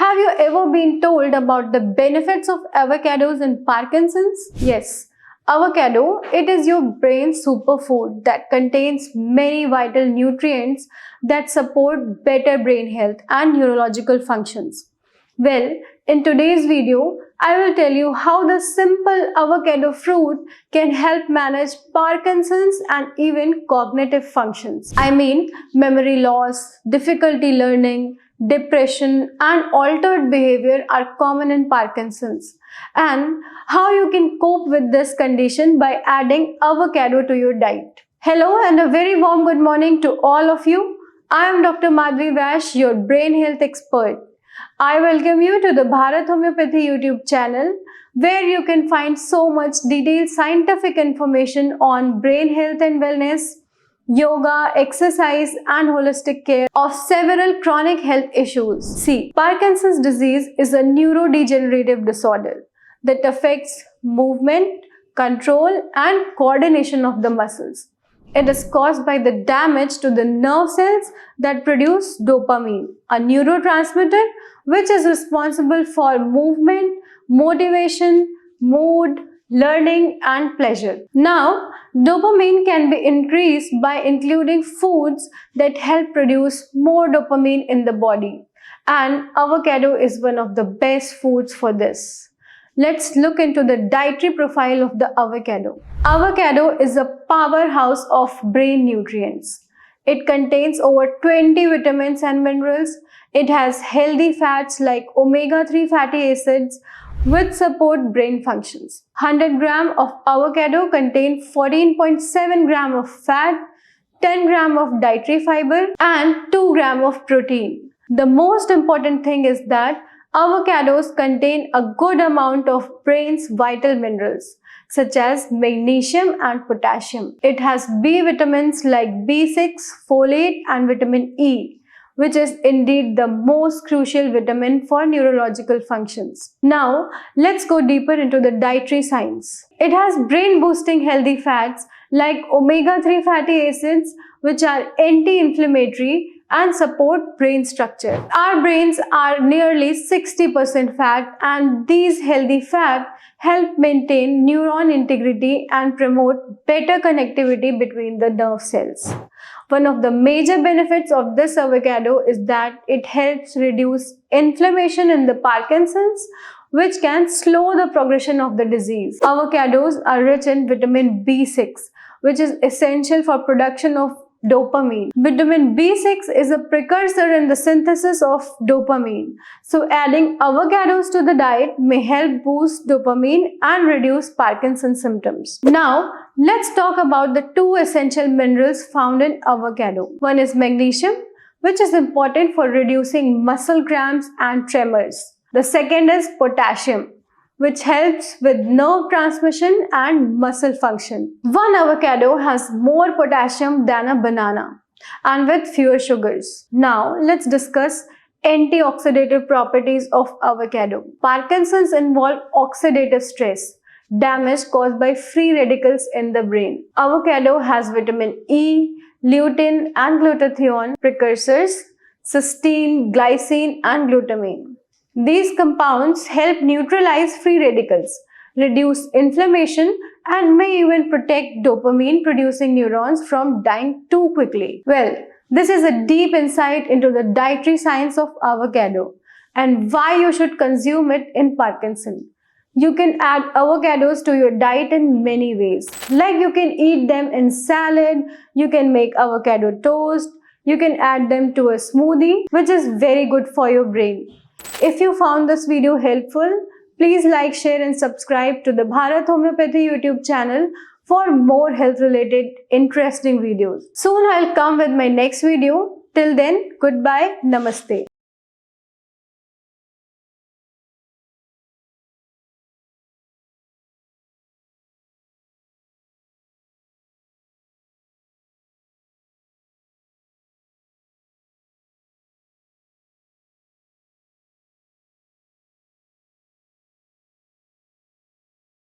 Have you ever been told about the benefits of avocados in Parkinson's? Yes, avocado, it is your brain's superfood that contains many vital nutrients that support better brain health and neurological functions. Well, in today's video, I will tell you how the simple avocado fruit can help manage Parkinson's and even cognitive functions. I mean, memory loss, difficulty learning, depression and altered behavior are common in Parkinson's, and how you can cope with this condition by adding avocado to your diet. Hello and a very warm good morning to all of you. I am Dr. Madhvi Vash, your brain health expert. I welcome you to the Bharat Homeopathy YouTube channel, where you can find so much detailed scientific information on brain health and wellness, yoga, exercise and holistic care of several chronic health issues. See, Parkinson's disease is a neurodegenerative disorder that affects movement, control and coordination of the muscles. It is caused by the damage to the nerve cells that produce dopamine, a neurotransmitter which is responsible for movement, motivation, mood, learning and pleasure. Now, dopamine can be increased by including foods that help produce more dopamine in the body, and avocado is one of the best foods for this. Let's look into the dietary profile of the avocado. Avocado is a powerhouse of brain nutrients. It contains over 20 vitamins and minerals. It has healthy fats like omega-3 fatty acids, which support brain functions. 100 gram of avocado contain 14.7 gram of fat, 10 gram of dietary fiber and 2 gram of protein. The most important thing is that avocados contain a good amount of brain's vital minerals such as magnesium and potassium. It has B vitamins like B6, folate and vitamin E, which is indeed the most crucial vitamin for neurological functions. Now, let's go deeper into the dietary science. It has brain-boosting healthy fats like omega-3 fatty acids, which are anti-inflammatory and support brain structure. Our brains are nearly 60% fat, and these healthy fats help maintain neuron integrity and promote better connectivity between the nerve cells. One of the major benefits of this avocado is that it helps reduce inflammation in the Parkinson's, which can slow the progression of the disease. Avocados are rich in vitamin B6, which is essential for production of dopamine. Vitamin B6 is a precursor in the synthesis of dopamine. So adding avocados to the diet may help boost dopamine and reduce Parkinson's symptoms. Now, let's talk about the two essential minerals found in avocado. One is magnesium, which is important for reducing muscle cramps and tremors. The second is potassium, which helps with nerve transmission and muscle function. One avocado has more potassium than a banana and with fewer sugars. Now, let's discuss antioxidative properties of avocado. Parkinson's involve oxidative stress, damage caused by free radicals in the brain. Avocado has vitamin E, lutein and glutathione precursors, cysteine, glycine and glutamine. These compounds help neutralize free radicals, reduce inflammation and may even protect dopamine producing neurons from dying too quickly. Well, this is a deep insight into the dietary science of avocado and why you should consume it in Parkinson. You can add avocados to your diet in many ways. Like you can eat them in salad, you can make avocado toast, you can add them to a smoothie, which is very good for your brain. If you found this video helpful, please like, share and subscribe to the Bharat Homeopathy YouTube channel for more health-related interesting videos. Soon I'll come with my next video. Till then, goodbye, namaste.